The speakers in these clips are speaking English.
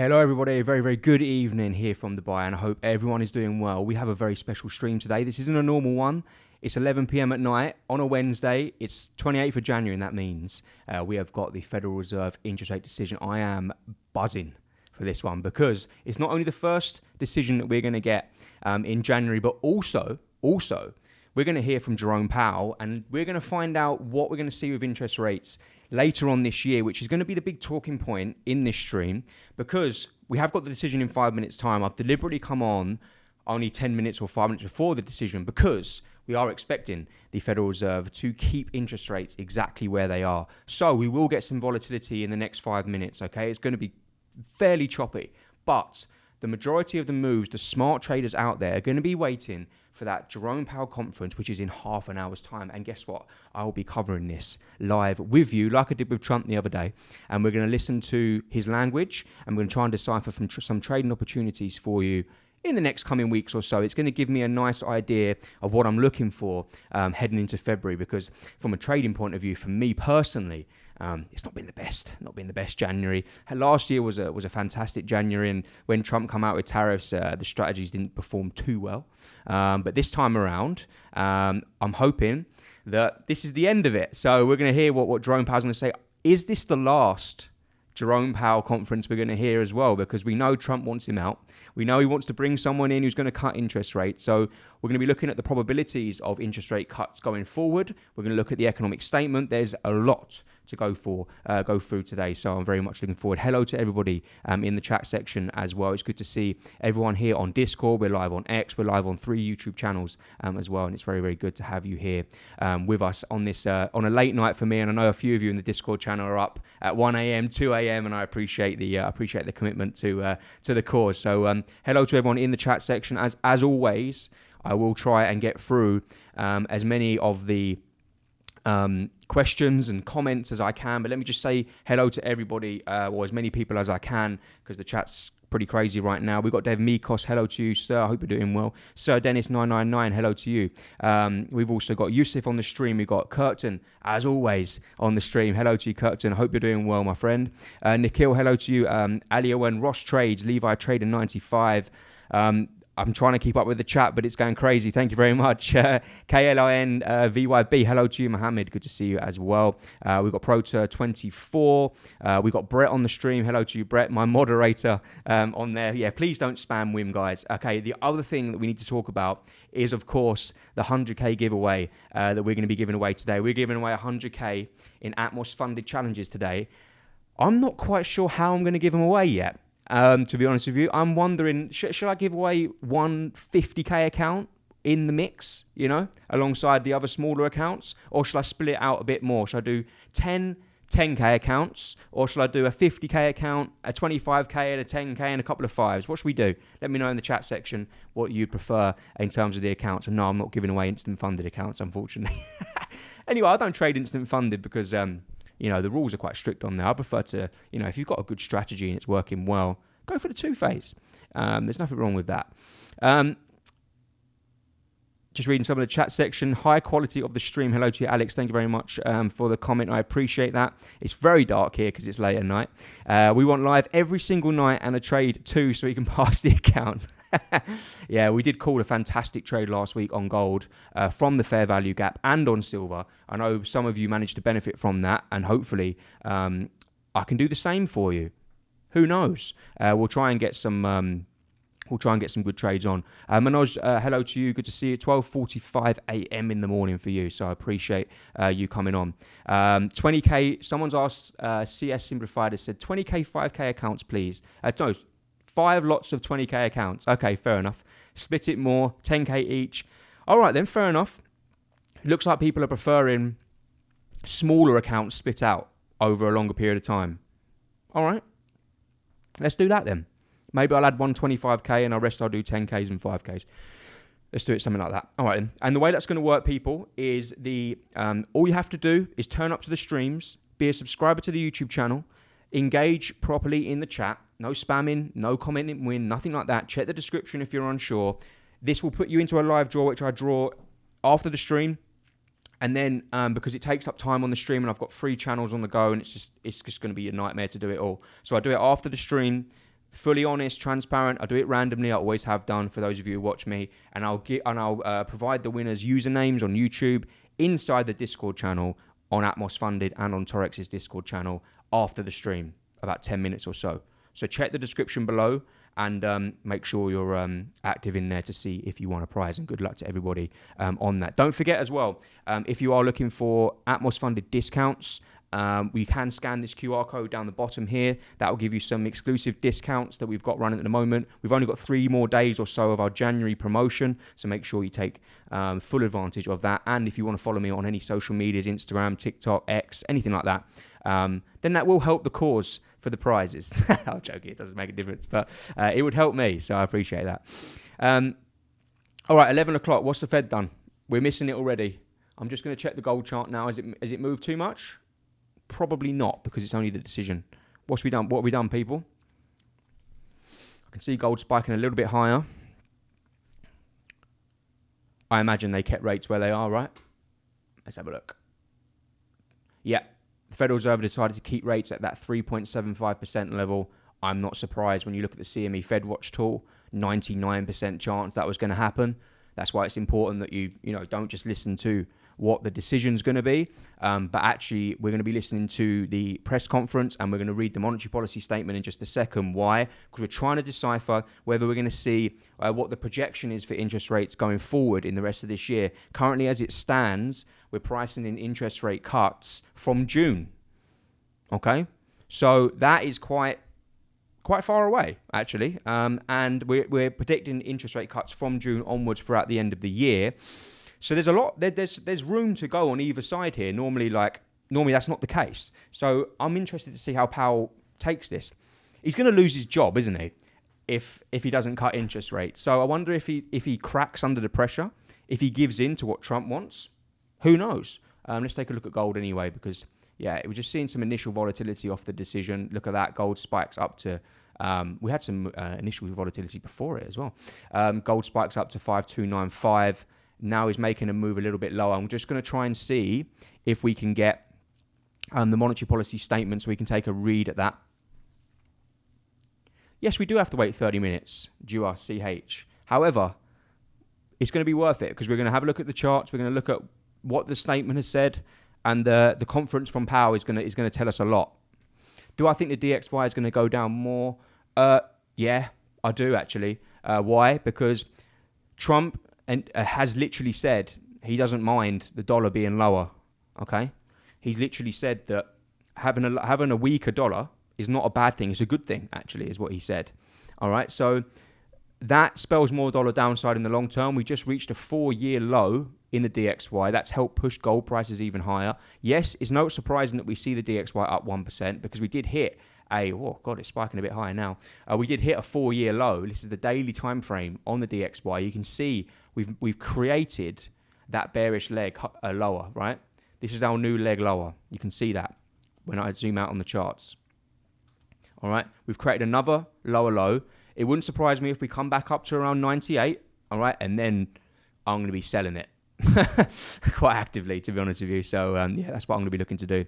Hello everybody, a very, very good evening here from Dubai, and I hope everyone is doing well. We have a very special stream today. This isn't a normal one. It's 11 p.m. at night on a Wednesday. It's 28th of January, and that means we have got the Federal Reserve interest rate decision. I am buzzing for this one because it's not only the first decision that we're going to get in January, but also we're going to hear from Jerome Powell, and we're going to find out what we're going to see with interest rates later on this year, which is going to be the big talking point in this stream, because we have got the decision in 5 minutes' time. I've deliberately come on only 10 minutes or 5 minutes before the decision because we are expecting the Federal Reserve to keep interest rates exactly where they are. So we will get some volatility in the next 5 minutes, okay? It's going to be fairly choppy, but the majority of the moves, the smart traders out there are going to be waiting for that Jerome Powell conference, which is in half an hour's time. And guess what? I will be covering this live with you, like I did with Trump the other day. And we're going to listen to his language, and we're going to try and decipher from some trading opportunities for you in the next coming weeks or so. It's going to give me a nice idea of what I'm looking for heading into February, because from a trading point of view, for me personally, it's not been the best January. Last year was a fantastic January, and when Trump came out with tariffs, the strategies didn't perform too well. But this time around, I'm hoping that this is the end of it. So we're going to hear what Jerome Powell's going to say. Is this the last Jerome Powell conference we're going to hear as well? Because we know Trump wants him out. We know he wants to bring someone in who's going to cut interest rates. So we're going to be looking at the probabilities of interest rate cuts going forward. We're going to look at the economic statement. There's a lot to go through today. So I'm very much looking forward. Hello to everybody in the chat section as well. It's good to see everyone here on Discord. We're live on X. We're live on 3 YouTube channels as well. And it's very, very good to have you here with us on this on a late night for me. And I know a few of you in the Discord channel are up at 1 a.m., 2 a.m. and I appreciate the commitment to the cause. So hello to everyone in the chat section. As always, I will try and get through as many of the questions and comments as I can, but let me just say hello to everybody, or as many people as I can, because the chat's pretty crazy right now. We've got Dev Mikos, hello to you, sir. I hope you're doing well. Sir Dennis 999, hello to you. We've also got Yusuf on the stream. We've got Curtin, as always, on the stream. Hello to you, Curtin. I hope you're doing well, my friend. Nikhil, hello to you. Alio and Ross Trades, Levi Trader 95. I'm trying to keep up with the chat, but it's going crazy. Thank you very much. KLIN VYB, hello to you, Mohammed. Good to see you as well. We've got Prota 24. We've got Brett on the stream. Hello to you, Brett, my moderator on there. Yeah, please don't spam Wim, guys. Okay, the other thing that we need to talk about is, of course, the 100K giveaway that we're going to be giving away today. We're giving away 100K in Atmos funded challenges today. I'm not quite sure how I'm going to give them away yet. To be honest with you, I'm wondering, should I give away one 50K account in the mix, alongside the other smaller accounts? Or should I split it out a bit more? Should I do 10 10K accounts? Or should I do a 50K account, a 25K and a 10K and a couple of fives? What should we do? Let me know in the chat section what you'd prefer in terms of the accounts. And no, I'm not giving away instant funded accounts, unfortunately. Anyway, I don't trade instant funded because the rules are quite strict on there. I prefer to, if you've got a good strategy and it's working well, go for the two-phase. There's nothing wrong with that. Just reading some of the chat section. High quality of the stream. Hello to you, Alex. Thank you very much for the comment. I appreciate that. It's very dark here because it's late at night. We want live every single night and a trade too so we can pass the account. Yeah, we did call a fantastic trade last week on gold from the fair value gap and on silver. I know some of you managed to benefit from that, and hopefully I can do the same for you. Who knows? We'll try and get some good trades on. Manoj, hello to you. Good to see you. 12:45 a.m. in the morning for you. So I appreciate you coming on. 20K. Someone's asked. CS Simplified has said 20K, 5K accounts, please. No. 5 lots of 20K accounts. Okay, fair enough. Split it more, 10K each. All right then, fair enough. Looks like people are preferring smaller accounts split out over a longer period of time. All right, let's do that then. Maybe I'll add one 25K and the rest I'll do 10Ks and 5Ks. Let's do it something like that. All right then. And the way that's going to work, people, is all you have to do is turn up to the streams, be a subscriber to the YouTube channel, engage properly in the chat. No spamming, no commenting win, nothing like that. Check the description if you're unsure. This will put you into a live draw, which I draw after the stream. And then because it takes up time on the stream and I've got 3 channels on the go and it's just going to be a nightmare to do it all. So I do it after the stream. fully honest, transparent. I do it randomly. I always have done for those of you who watch me, and I'll provide the winners' usernames on YouTube inside the Discord channel on Atmos Funded and on Torex's Discord channel after the stream, about 10 minutes or so. So check the description below and make sure you're active in there to see if you want a prize. And good luck to everybody on that. Don't forget as well, if you are looking for Atmos Funded discounts, we can scan this QR code down the bottom here. That will give you some exclusive discounts that we've got running at the moment. We've only got 3 more days or so of our January promotion, so make sure you take full advantage of that. And if you want to follow me on any social medias, Instagram, TikTok, X, anything like that, then that will help the cause for the prizes. I'm joking, it doesn't make a difference, but it would help me, so I appreciate that. All right, 11 o'clock, what's the Fed done? We're missing it already. I'm just going to check the gold chart now. Has it moved too much? Probably not, because it's only the decision. What's we done? What have we done, people? I can see gold spiking a little bit higher. I imagine they kept rates where they are, right? Let's have a look. Yeah, the Federal Reserve decided to keep rates at that 3.75% level. I'm not surprised when you look at the CME Fed Watch tool. 99% chance that was going to happen. That's why it's important that you don't just listen to what the decision's going to be, but actually we're going to be listening to the press conference and we're going to read the monetary policy statement in just a second. Why? Because we're trying to decipher whether we're going to see what the projection is for interest rates going forward in the rest of this year. Currently, as it stands, we're pricing in interest rate cuts from June. Okay? So that is quite far away, actually. And we're predicting interest rate cuts from June onwards throughout the end of the year. So there's a lot. There's room to go on either side here. Normally that's not the case. So I'm interested to see how Powell takes this. He's going to lose his job, isn't he? If he doesn't cut interest rates. So I wonder if he cracks under the pressure, if he gives in to what Trump wants. Who knows? Let's take a look at gold anyway, because we're just seeing some initial volatility off the decision. Look at that. Gold spikes up to. We had some initial volatility before it as well. Gold spikes up to 5295. Now he's making a move a little bit lower. I'm just going to try and see if we can get the monetary policy statement so we can take a read at that. Yes, we do have to wait 30 minutes, GRCH. However, it's going to be worth it because we're going to have a look at the charts. We're going to look at what the statement has said, and the conference from Powell is going to tell us a lot. Do I think the DXY is going to go down more? Yeah, I do actually. Why? Because Trump has literally said he doesn't mind the dollar being lower. Okay, he's literally said that having a weaker dollar is not a bad thing. It's a good thing, actually, is what he said. All right, so that spells more dollar downside in the long term. We just reached a 4-year low in the DXY. That's helped push gold prices even higher. Yes, it's not surprising that we see the DXY up 1% because we did hit it's spiking a bit higher now. We did hit a 4-year low. This is the daily time frame on the DXY. You can see we've created that bearish leg lower, right? This is our new leg lower. You can see that when I zoom out on the charts. All right, we've created another lower low. It wouldn't surprise me if we come back up to around 98, all right? And then I'm going to be selling it quite actively, to be honest with you. So, that's what I'm going to be looking to do.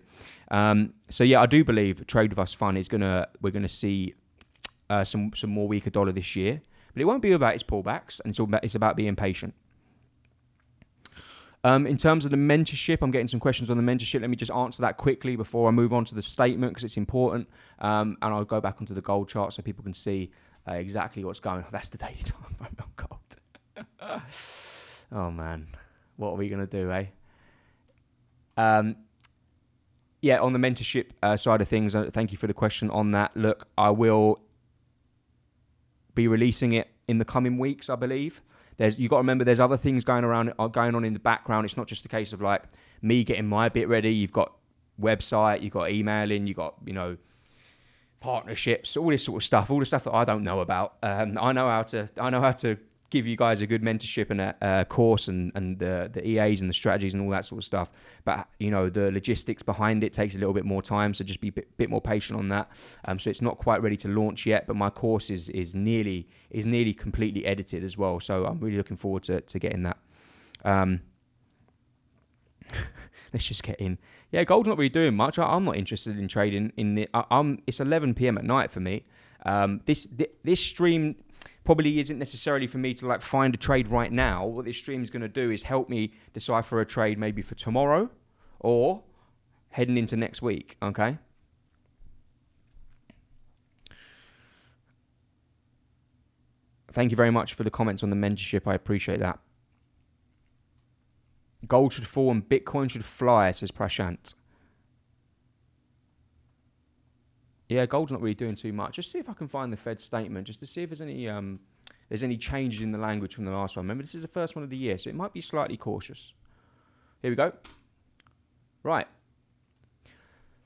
I do believe Trade With Us Fund we're going to see some more weaker dollar this year. But it won't be about its pullbacks, and it's about being patient. In terms of the mentorship, I'm getting some questions on the mentorship. Let me just answer that quickly before I move on to the statement because it's important. And I'll go back onto the gold chart so people can see exactly what's going on. That's the daily time frame on gold. Oh, man. What are we going to do, eh? On the mentorship side of things, thank you for the question on that. Look, I will be releasing it in the coming weeks, I believe. You got to remember, there's other things going on in the background. It's not just a case of like me getting my bit ready. You've got website, you've got emailing, you've got partnerships, all this sort of stuff, all the stuff that I don't know about. I know how to give you guys a good mentorship and a course and the EAs and the strategies and all that sort of stuff. But the logistics behind it takes a little bit more time, so just be a bit more patient on that. So it's not quite ready to launch yet, but my course is nearly completely edited as well. So I'm really looking forward to getting that. Let's just get in. Yeah, gold's not really doing much. I'm not interested in trading in the. It's 11 p.m. at night for me. This stream probably isn't necessarily for me to like find a trade right now. What this stream is going to do is help me decipher a trade maybe for tomorrow or heading into next week. Okay. Thank you very much for the comments on the mentorship. I appreciate that. Gold should fall and Bitcoin should fly, says Prashant. Yeah, gold's not really doing too much. Just see if I can find the Fed statement, just to see if there's any changes in the language from the last one. Remember, this is the first one of the year, so it might be slightly cautious. Here we go. Right.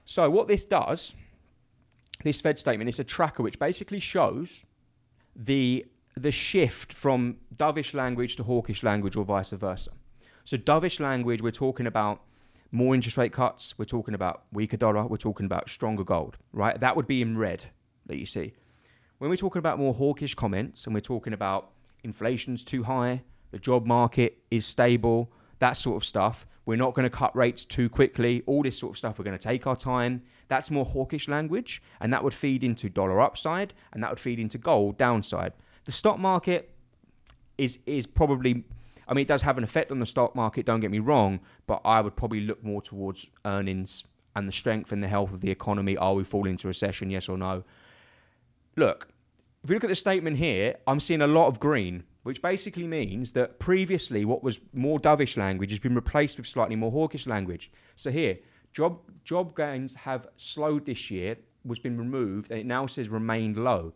So what this does, this Fed statement, is a tracker which basically shows the shift from dovish language to hawkish language or vice versa. So dovish language, we're talking about more interest rate cuts, we're talking about weaker dollar, we're talking about stronger gold, right? That would be in red that you see. When we're talking about more hawkish comments and we're talking about inflation's too high, the job market is stable, that sort of stuff, we're not going to cut rates too quickly, all this sort of stuff, we're going to take our time. That's more hawkish language, and that would feed into dollar upside, and that would feed into gold downside. The stock market is probably, I mean, it does have an effect on the stock market, don't get me wrong, but I would probably look more towards earnings and the strength and the health of the economy. Are we falling into recession, yes or no? Look, if you look at the statement here, I'm seeing a lot of green, which basically means that previously what was more dovish language has been replaced with slightly more hawkish language. So here, job gains have slowed this year, was been removed, and it now says remained low.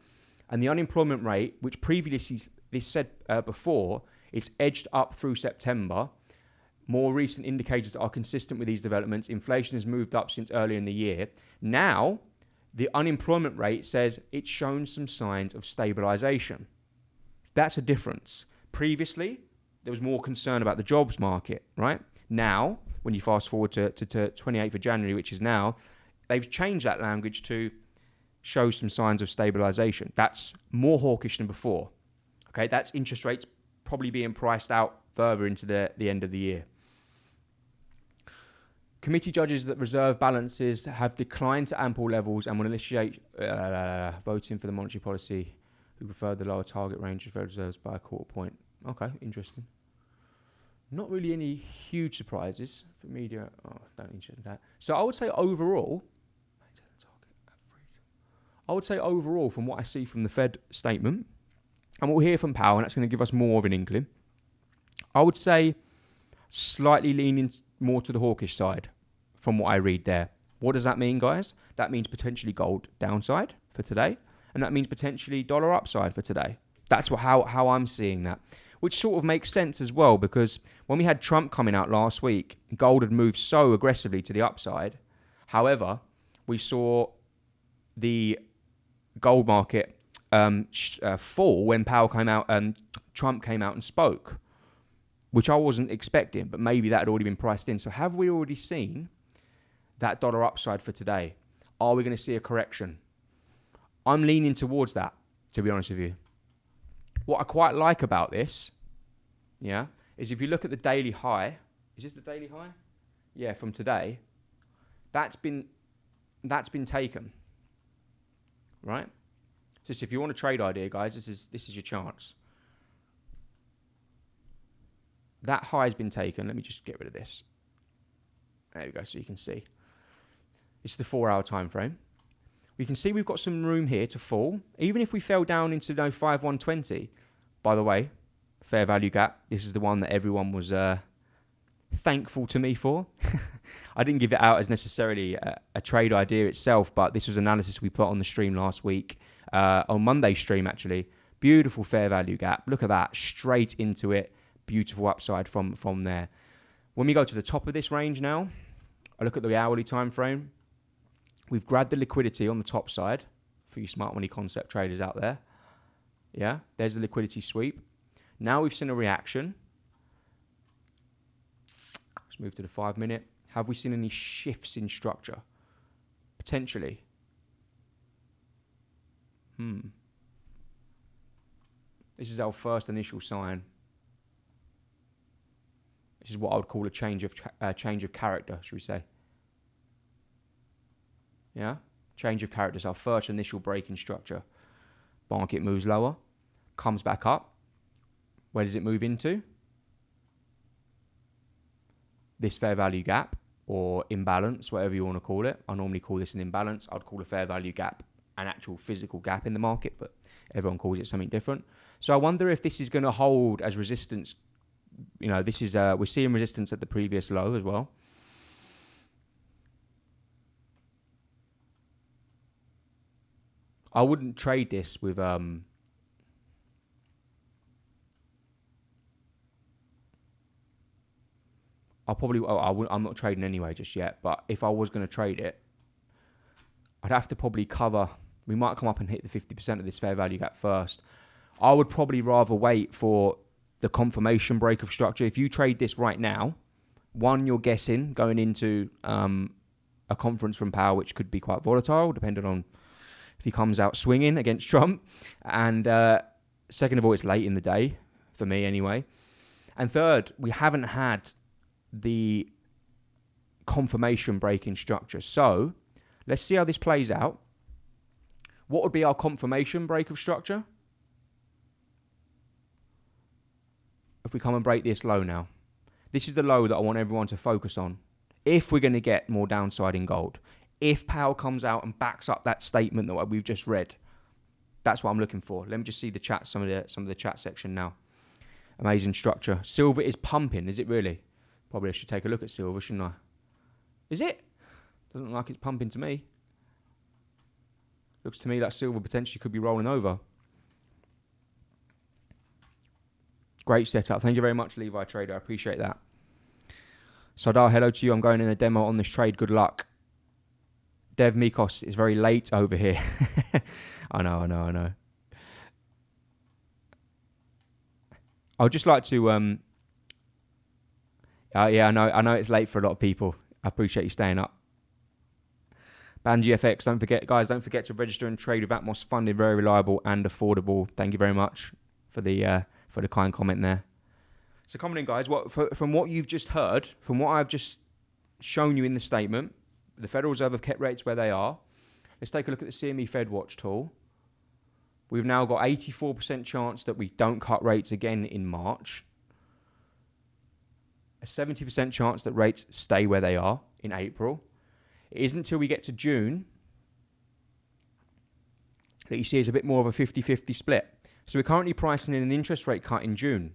And the unemployment rate, which previously this said before, it's edged up through September. More recent indicators are consistent with these developments. Inflation has moved up since earlier in the year. Now, the unemployment rate says it's shown some signs of stabilization. That's a difference. Previously, there was more concern about the jobs market, right? Now, when you fast forward to 28th of January, which is now, they've changed that language to show some signs of stabilization. That's more hawkish than before. Okay, that's interest rates probably being priced out further into the end of the year. Committee judges that reserve balances have declined to ample levels and will initiate voting for the monetary policy who preferred the lower target range of Federal Reserves by a quarter point. Okay, interesting. Not really any huge surprises for media. Oh, don't interested in that. So I would say overall, from what I see from the Fed statement, and we'll hear from Powell, and that's going to give us more of an inkling, I would say slightly leaning more to the hawkish side from what I read there. What does that mean, guys? That means potentially gold downside for today, and that means potentially dollar upside for today. That's how I'm seeing that, which sort of makes sense as well, because when we had Trump coming out last week, gold had moved so aggressively to the upside. However, we saw the gold market fall when Powell came out and Trump came out and spoke, which I wasn't expecting, but maybe that had already been priced in. So have we already seen that dollar upside for today? Are we going to see a correction? I'm leaning towards that, to be honest with you. What I quite like about this, yeah, is if you look at the daily high, is this the daily high? Yeah, from today, that's been taken, right? So if you want a trade idea, guys, this is your chance. That high has been taken. Let me just get rid of this. There we go, so you can see. It's the 4-hour time frame. We can see we've got some room here to fall. Even if we fell down into 5,120, by the way, fair value gap. This is the one that everyone was thankful to me for. I didn't give it out as necessarily a trade idea itself, but this was analysis we put on the stream last week, on Monday's stream actually. Beautiful fair value gap. Look at that, straight into it. Beautiful upside from there. When we go to the top of this range now, I look at the hourly time frame. We've grabbed the liquidity on the top side for you smart money concept traders out there. Yeah, there's the liquidity sweep. Now we've seen a reaction. Let's move to the 5-minute. Have we seen any shifts in structure? Potentially. This is our first initial sign. This is what I would call a change of character, should we say? Yeah, change of character is our first initial break in structure. Market moves lower, comes back up. Where does it move into? This fair value gap or imbalance, whatever you want to call it. I normally call this an imbalance. I'd call a fair value gap an actual physical gap in the market, but everyone calls it something different. So I wonder if this is going to hold as resistance. You know, this is we're seeing resistance at the previous low as well. I wouldn't trade this with I'm not trading anyway just yet, but if I was going to trade it, I'd have to probably cover. We might come up and hit the 50% of this fair value gap first. I would probably rather wait for the confirmation break of structure. If you trade this right now, one, you're guessing going into a conference from Powell, which could be quite volatile, depending on if he comes out swinging against Trump. And second of all, it's late in the day, for me anyway. And third, we haven't had the confirmation break in structure. So let's see how this plays out. What would be our confirmation break of structure? If we come and break this low now. This is the low that I want everyone to focus on. If we're going to get more downside in gold. If Powell comes out and backs up that statement that we've just read. That's what I'm looking for. Let me just see the chat, some of the chat section now. Amazing structure. Silver is pumping, is it really? Probably I should take a look at silver, shouldn't I? Is it? Doesn't look like it's pumping to me. Looks to me like silver potentially could be rolling over. Great setup. Thank you very much, Levi Trader. I appreciate that. Sardar, hello to you. I'm going in a demo on this trade. Good luck. Dev Mikos is very late over here. I know. I would just like to... yeah, I know it's late for a lot of people. I appreciate you staying up. BanGFX, don't forget to register and trade with Atmos funding, very reliable and affordable. Thank you very much for the kind comment there. So coming in, guys, from what you've just heard, from what I've just shown you in the statement, the Federal Reserve have kept rates where they are. Let's take a look at the CME Fed Watch tool. We've now got 84% chance that we don't cut rates again in March. A 70% chance that rates stay where they are in April. It isn't until we get to June that you see it's a bit more of a 50-50 split. So we're currently pricing in an interest rate cut in June.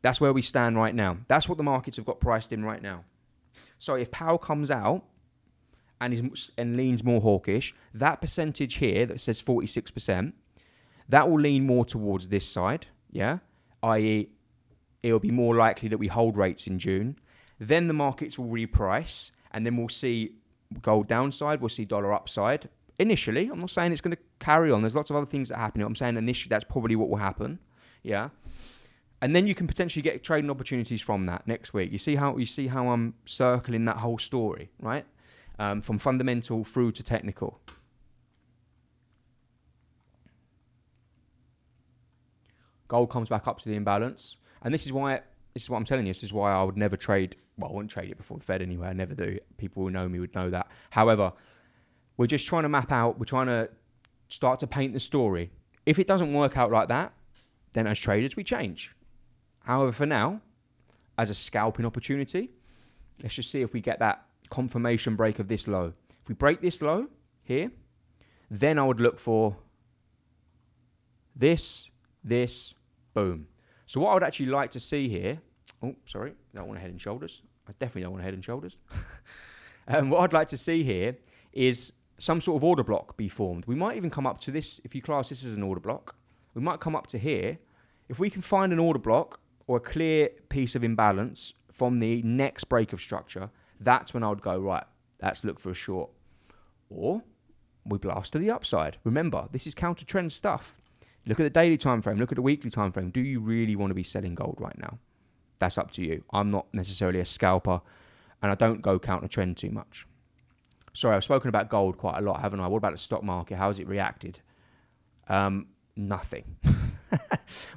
That's where we stand right now. That's what the markets have got priced in right now. So if Powell comes out and leans more hawkish, that percentage here that says 46%, that will lean more towards this side, yeah? i.e., it'll be more likely that we hold rates in June. Then the markets will reprice, and then we'll see gold downside, we'll see dollar upside. Initially, I'm not saying it's going to carry on. There's lots of other things that happen. I'm saying initially that's probably what will happen, yeah? And then you can potentially get trading opportunities from that next week. You see how I'm circling that whole story, right? From fundamental through to technical. Gold comes back up to the imbalance. And this is what I'm telling you. This is why I would never trade. Well, I wouldn't trade it before the Fed anyway. I never do. People who know me would know that. However, we're just trying to map out. We're trying to start to paint the story. If it doesn't work out like that, then as traders, we change. However, for now, as a scalping opportunity, let's just see if we get that confirmation break of this low. If we break this low here, then I would look for this, boom. So what I would actually like to see here, oh, sorry, don't want a head and shoulders. I definitely don't want a head and shoulders. What I'd like to see here is some sort of order block be formed. We might even come up to this, if you class this as an order block, we might come up to here. If we can find an order block or a clear piece of imbalance from the next break of structure, that's when I would go, right, let's look for a short. Or we blast to the upside. Remember, this is counter trend stuff. Look at the daily time frame. Look at the weekly time frame. Do you really want to be selling gold right now? That's up to you. I'm not necessarily a scalper, and I don't go counter trend too much. Sorry, I've spoken about gold quite a lot, haven't I? What about the stock market? How has it reacted? Nothing.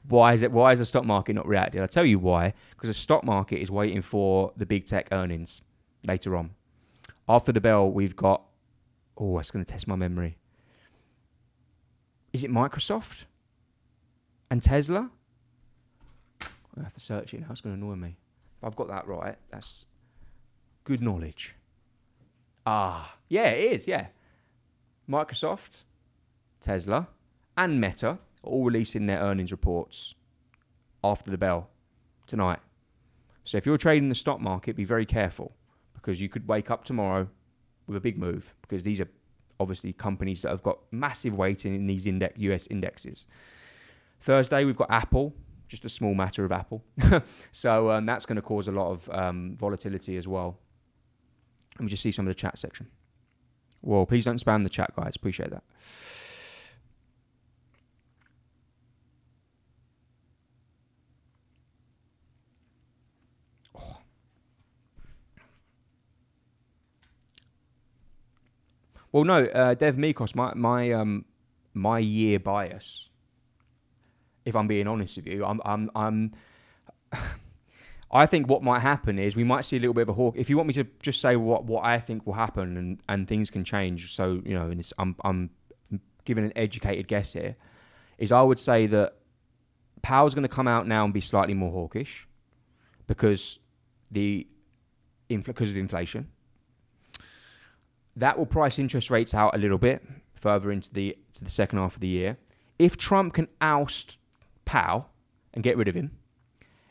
Why is the stock market not reacting? I'll tell you why. Because the stock market is waiting for the big tech earnings later on. After the bell, we've got... Oh, that's going to test my memory. Is it Microsoft? And Tesla? I have to search it now. It's going to annoy me. If I've got that right, that's good knowledge. Yeah, it is, yeah. Microsoft, Tesla, and Meta are all releasing their earnings reports after the bell tonight. So if you're trading the stock market, be very careful, because you could wake up tomorrow with a big move, because these are obviously companies that have got massive weighting in these US indexes. Thursday, we've got Apple, just a small matter of Apple. So that's going to cause a lot of volatility as well. Let me just see some of the chat section. Well, please don't spam the chat, guys. Appreciate that. Oh. Well, no, Dev Mikos, my year bias, if I'm being honest with you, I think what might happen is we might see a little bit of a hawk. If you want me to just say what I think will happen, and things can change, so you know, and I'm giving an educated guess here, is I would say that Powell's going to come out now and be slightly more hawkish because of the inflation. That will price interest rates out a little bit further into the second half of the year. If Trump can oust Powell and get rid of him,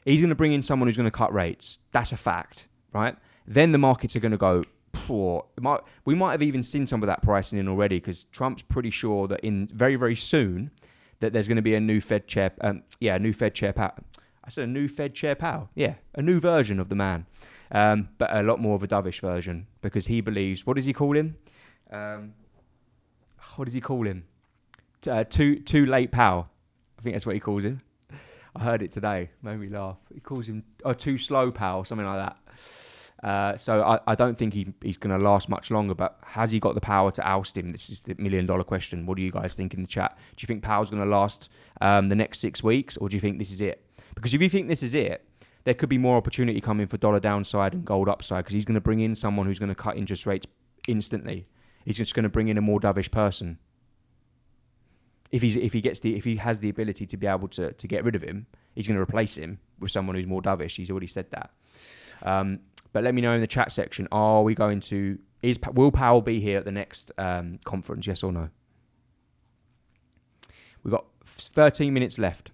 he's going to bring in someone who's going to cut rates. That's a fact, right? Then the markets are going to go, poor. We might have even seen some of that pricing in already, because Trump's pretty sure that in very, very soon that there's going to be a new Fed chair. A new Fed chair Powell. I said a new Fed chair Powell. Yeah, a new version of the man, but a lot more of a dovish version, because he believes. What does he call him? What does he call him? Too late Powell. I think that's what he calls him. I heard it today. Made me laugh. He calls him too slow Powell, something like that. So I don't think he's going to last much longer. But has he got the power to oust him? This is the $1 million question. What do you guys think in the chat? Do you think Powell's going to last the next 6 weeks, or do you think this is it? Because if you think this is it, there could be more opportunity coming for dollar downside and gold upside, because he's going to bring in someone who's going to cut interest rates instantly. He's just going to bring in a more dovish person. If he has the ability to be able to get rid of him, he's going to replace him with someone who's more dovish. He's already said that. But let me know in the chat section. Will Powell be here at the next conference? Yes or no? We've got 13 minutes left.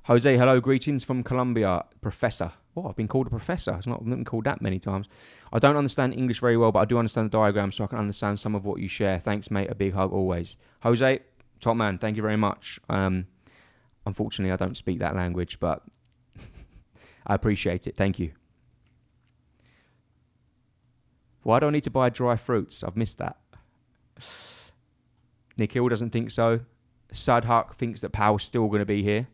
Jose, hello, greetings from Colombia, Professor. Oh, I've been called a professor. I've not been called that many times. I don't understand English very well, but I do understand the diagram, so I can understand some of what you share. Thanks, mate. A big hug always. Jose, top man. Thank you very much. Unfortunately, I don't speak that language, but I appreciate it. Thank you. Why do I need to buy dry fruits? I've missed that. Nikhil doesn't think so. Sadhak thinks that Powell's still going to be here.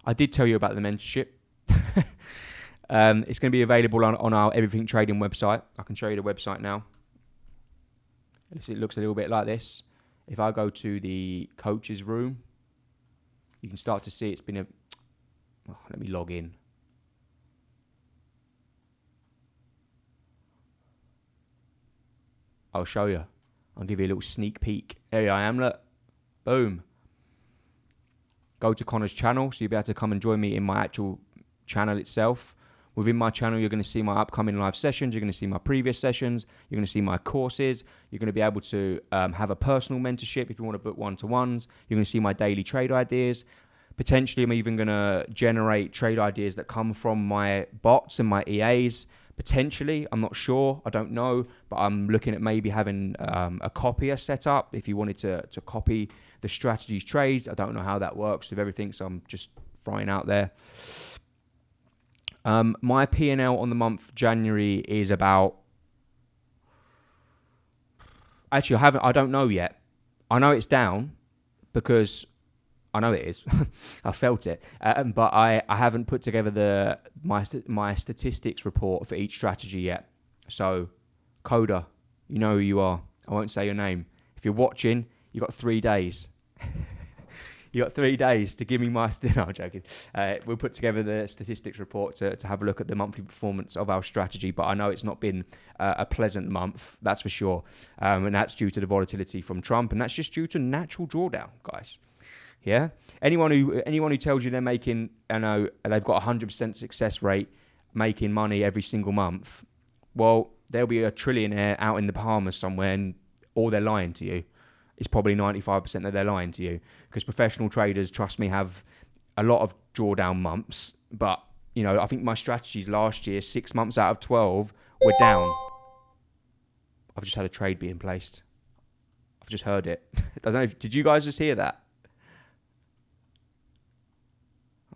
I did tell you about the mentorship. It's going to be available on our Everything Trading website. I can show you the website now. It looks a little bit like this. If I go to the coaches room, you can start to see it's been let me log in. I'll show you. I'll give you a little sneak peek. There I am, look. Boom. Go to Connor's channel, so you'll be able to come and join me in my actual channel itself. Within my channel, you're going to see my upcoming live sessions. You're going to see my previous sessions. You're going to see my courses. You're going to be able to have a personal mentorship if you want to book one-to-ones. You're going to see my daily trade ideas. Potentially, I'm even going to generate trade ideas that come from my bots and my EAs. Potentially, I'm not sure. I don't know. But I'm looking at maybe having a copier set up if you wanted to copy the strategies trades. I don't know how that works with everything, so I'm just throwing out there. My P&L on the month January is about... Actually, I don't know yet. I know it's down because I know it is. I felt it. But I haven't put together my statistics report for each strategy yet. So, Coda, you know who you are. I won't say your name. If you're watching, you've got 3 days. You got 3 days to give me my. No, I'm joking. We'll put together the statistics report to have a look at the monthly performance of our strategy. But I know it's not been a pleasant month, that's for sure. And that's due to the volatility from Trump, and that's just due to natural drawdown, guys. Yeah. Anyone who tells you they're making, they've got a 100% success rate, making money every single month, well, there'll be a trillionaire out in the Bahamas somewhere, or they're lying to you. It's probably 95% that they're lying to you, because professional traders, trust me, have a lot of drawdown months. But I think my strategies last year, 6 months out of 12, were down. I've just had a trade being placed. I've just heard it. I don't know. Did you guys just hear that?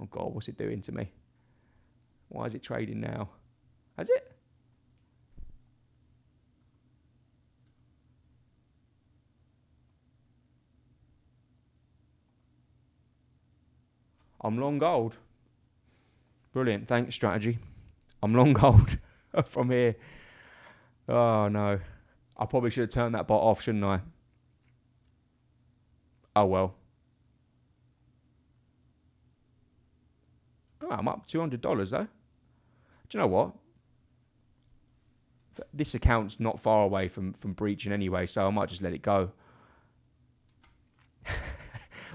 Oh God, what's it doing to me? Why is it trading now? Has it? I'm long gold. Brilliant. Thanks, strategy. I'm long gold from here. Oh no. I probably should have turned that bot off, shouldn't I? Oh well. Oh, I'm up $200 though. Do you know what? This account's not far away from breaching anyway, so I might just let it go.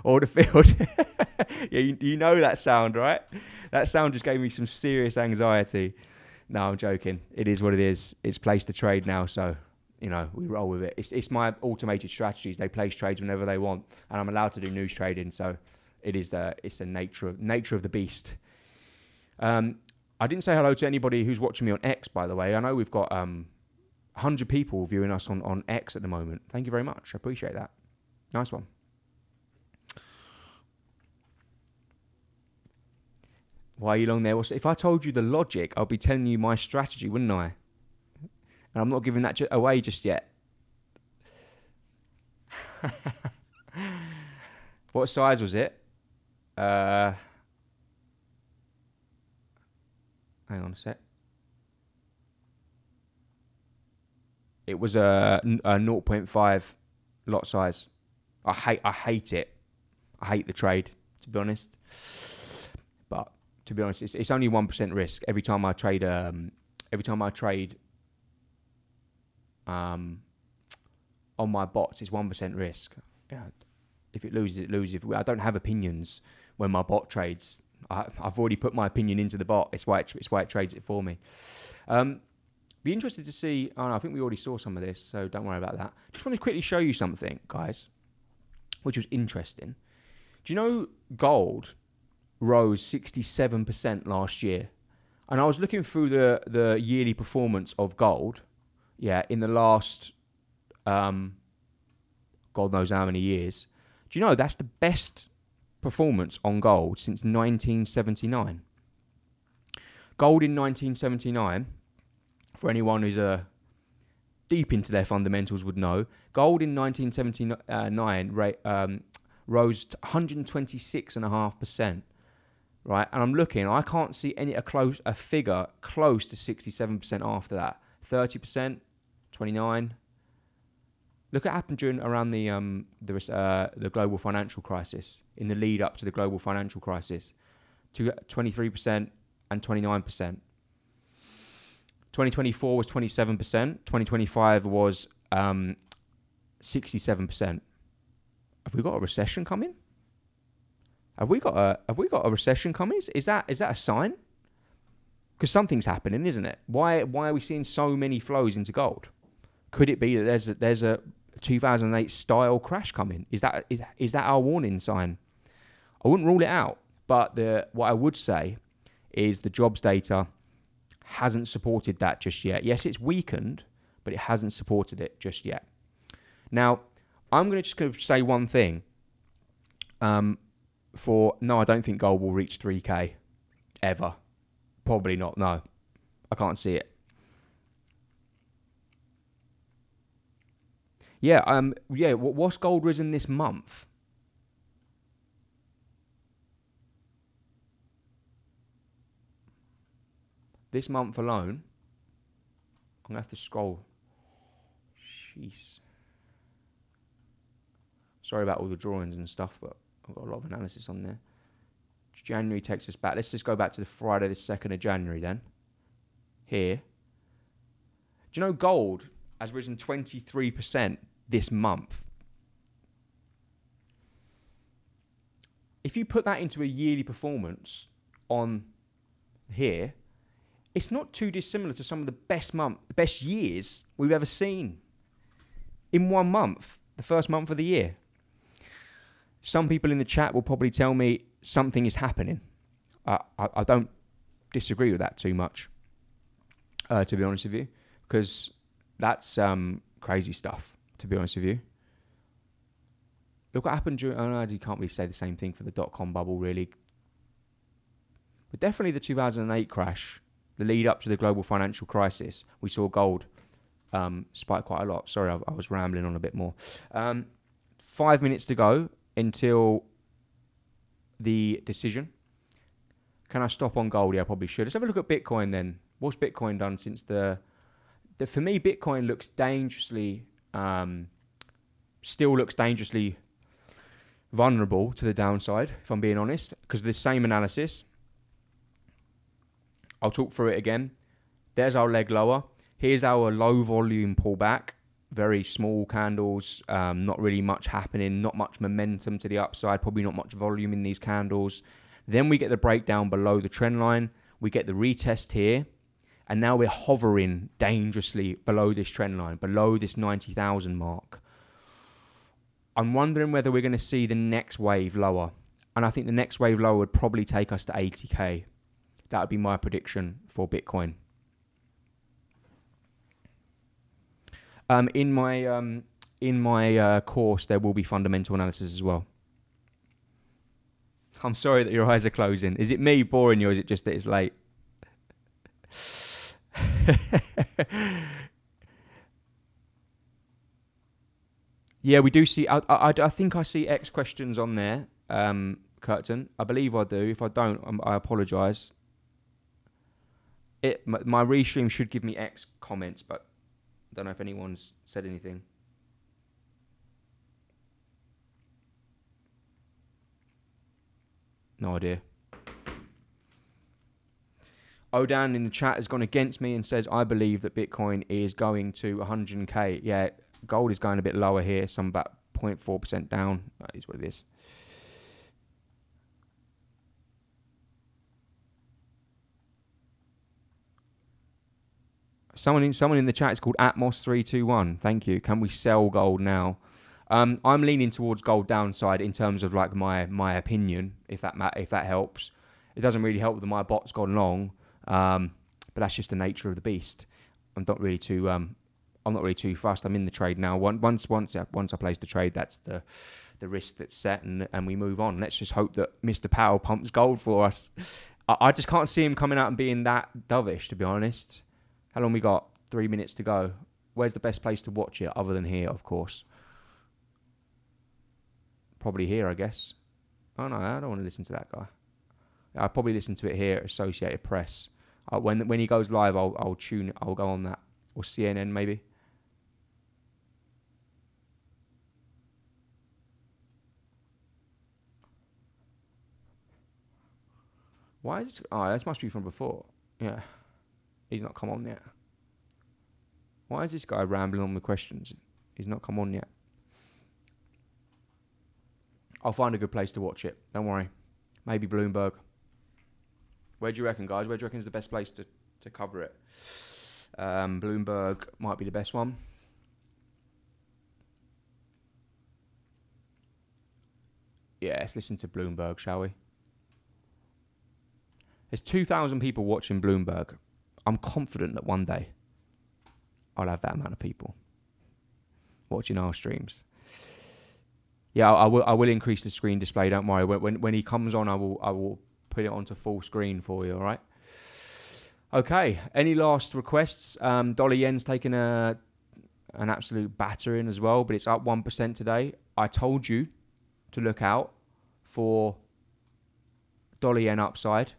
Or the field. Yeah, you know that sound, right? That sound just gave me some serious anxiety. No, I'm joking. It is what it is. It's placed the trade now, so we roll with it. It's my automated strategies. They place trades whenever they want, and I'm allowed to do news trading, so it's the nature of the beast. I didn't say hello to anybody who's watching me on X, by the way. I know we've got 100 people viewing us on X at the moment. Thank you very much. I appreciate that. Nice one. Why are you long there? Well, if I told you the logic, I'll be telling you my strategy, wouldn't I? And I'm not giving that away just yet. What size was it? Hang on a sec. It was a 0.5 lot size. I hate it. I hate the trade, to be honest. But to be honest, it's only 1% risk every time I trade. On my bots, it's 1% risk. Yeah. If it loses, it loses. I don't have opinions when my bot trades. I've already put my opinion into the bot. It's why it trades it for me. Be interested to see. Oh no, I think we already saw some of this, so don't worry about that. Just want to quickly show you something, guys, which was interesting. Do you know gold rose 67% last year? And I was looking through the yearly performance of gold. Yeah, in the last, God knows how many years. Do you know that's the best performance on gold since 1979? Gold in 1979, for anyone who's deep into their fundamentals would know, gold in 1979 rose to 126.5%. Right, and I'm looking. I can't see a figure close to 67% after that. 30%, 29. Look what happened around the global financial crisis, in the lead up to the global financial crisis, to 23% and 29%. 2024 was 27%. 2025 was 67%. Have we got a recession coming? Have we got a recession coming? Is that a sign? Because something's happening, isn't it? Why are we seeing so many flows into gold? Could it be that there's a 2008 style crash coming? Is that our warning sign? I wouldn't rule it out, but what I would say is the jobs data hasn't supported that just yet. Yes, it's weakened, but it hasn't supported it just yet. Now, I'm going to say one thing. I don't think gold will reach 3K ever. Probably not. No, I can't see it. Yeah. What's gold risen this month? This month alone, I'm gonna have to scroll. Jeez. Sorry about all the drawings and stuff, but I've got a lot of analysis on there. January takes us back. Let's just go back to the Friday the 2nd of January then. Here. Do you know gold has risen 23% this month? If you put that into a yearly performance on here, it's not too dissimilar to some of the best years we've ever seen in 1 month, the first month of the year. Some people in the chat will probably tell me something is happening. I don't disagree with that too much, to be honest with you, because that's crazy stuff, to be honest with you. Look what happened during... you can't really say the same thing for the dot-com bubble, really. But definitely the 2008 crash, the lead up to the global financial crisis, we saw gold spike quite a lot. Sorry, I was rambling on a bit more. 5 minutes to go until the decision. Can I stop on gold? Yeah, I probably should. Let's have a look at Bitcoin then. What's Bitcoin done since for me, Bitcoin looks dangerously... still looks dangerously vulnerable to the downside, if I'm being honest, because of the same analysis. I'll talk through it again. There's our leg lower. Here's our low volume pullback. Very small candles, not really much happening, not much momentum to the upside, probably not much volume in these candles. Then we get the breakdown below the trend line. We get the retest here. And now we're hovering dangerously below this trend line, below this 90,000 mark. I'm wondering whether we're going to see the next wave lower. And I think the next wave lower would probably take us to 80k. That would be my prediction for Bitcoin. In my course, there will be fundamental analysis as well. I'm sorry that your eyes are closing. Is it me boring you, or is it just that it's late? Yeah, we do see... I think I see X questions on there, Curtin. I believe I do. If I don't, I apologise. My restream should give me X comments, but I don't know if anyone's said anything. No idea. Odan in the chat has gone against me and says, I believe that Bitcoin is going to 100k. Yeah, gold is going a bit lower here, some about 0.4% down. That is what it is. Someone in the chat is called Atmos321. Thank you. Can we sell gold now? I'm leaning towards gold downside in terms of like my opinion, if that helps. It doesn't really help that my bot's gone long, but that's just the nature of the beast. I'm not really too fussed. I'm in the trade now. Once I place the trade, that's the risk that's set, and we move on. Let's just hope that Mr. Powell pumps gold for us. I just can't see him coming out and being that dovish, to be honest. How long we got? 3 minutes to go. Where's the best place to watch it, other than here, of course? Probably here, I guess. Oh no, I don't want to listen to that guy. I'll probably listen to it here at Associated Press. When he goes live, I'll tune it. I'll go on that. Or CNN, maybe. Why is this? Oh, this must be from before. Yeah. He's not come on yet. Why is this guy rambling on with questions? He's not come on yet. I'll find a good place to watch it. Don't worry. Maybe Bloomberg. Where do you reckon, guys? Where do you reckon is the best place to cover it? Bloomberg might be the best one. Yeah, let's listen to Bloomberg, shall we? There's 2,000 people watching Bloomberg. I'm confident that one day I'll have that amount of people watching our streams. Yeah, I will increase the screen display. Don't worry. When he comes on, I will put it onto full screen for you. All right. Okay. Any last requests? Dollar yen's taken an absolute battering as well, but it's up 1% today. I told you to look out for dollar yen upside.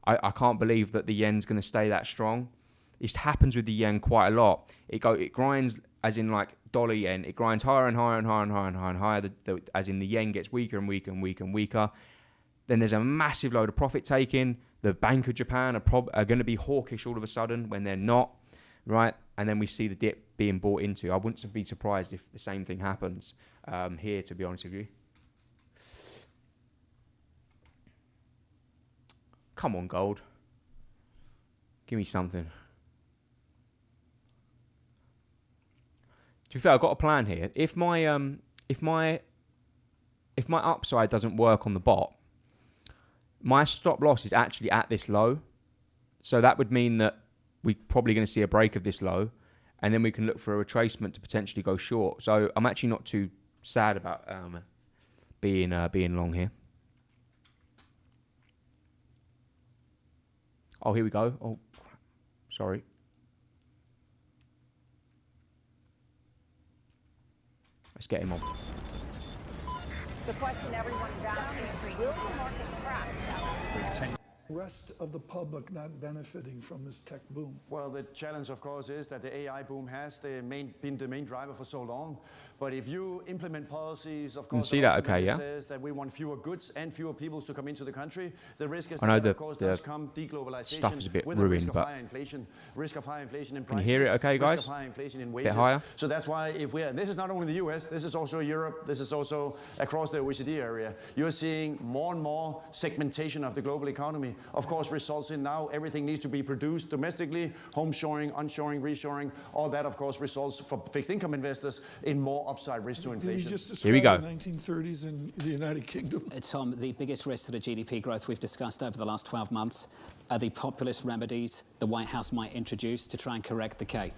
I can't believe that the yen's going to stay that strong. This happens with the yen quite a lot. It grinds, as in like dollar yen, it grinds higher and higher and higher and higher and higher and higher, as in the yen gets weaker and weaker and weaker and weaker. Then there's a massive load of profit taking. The Bank of Japan are going to be hawkish all of a sudden when they're not, right? And then we see the dip being bought into. I wouldn't be surprised if the same thing happens here, to be honest with you. Come on, gold. Give me something. To be fair, I've got a plan here. If my upside doesn't work on the bot, my stop loss is actually at this low. So that would mean that we're probably going to see a break of this low, and then we can look for a retracement to potentially go short. So I'm actually not too sad about being long here. Oh, here we go. Oh, sorry. Let's get him on. The question everyone is asking, will the market crash? Rest of the public not benefiting from this tech boom? Well, the challenge, of course, is that the AI boom has been the main driver for so long. But if you implement policies, of course, see that okay, yeah? says that we want fewer goods and fewer people to come into the country, the risk is that, of course, does come deglobalization stuff is a bit with ruined, the risk of but higher inflation, risk of higher inflation in can prices, you hear it okay, guys? risk of higher inflation in wages. Bit higher. So that's why and this is not only the US, this is also Europe, this is also across the OECD area. You're seeing more and more segmentation of the global economy. Of course, results in now everything needs to be produced domestically, home shoring, onshoring, reshoring. All that, of course, results for fixed income investors in more upside risk to inflation. You just Here we go. The 1930s in the United Kingdom. Tom, the biggest risk to the GDP growth we've discussed over the last 12 months are the populist remedies the White House might introduce to try and correct the K.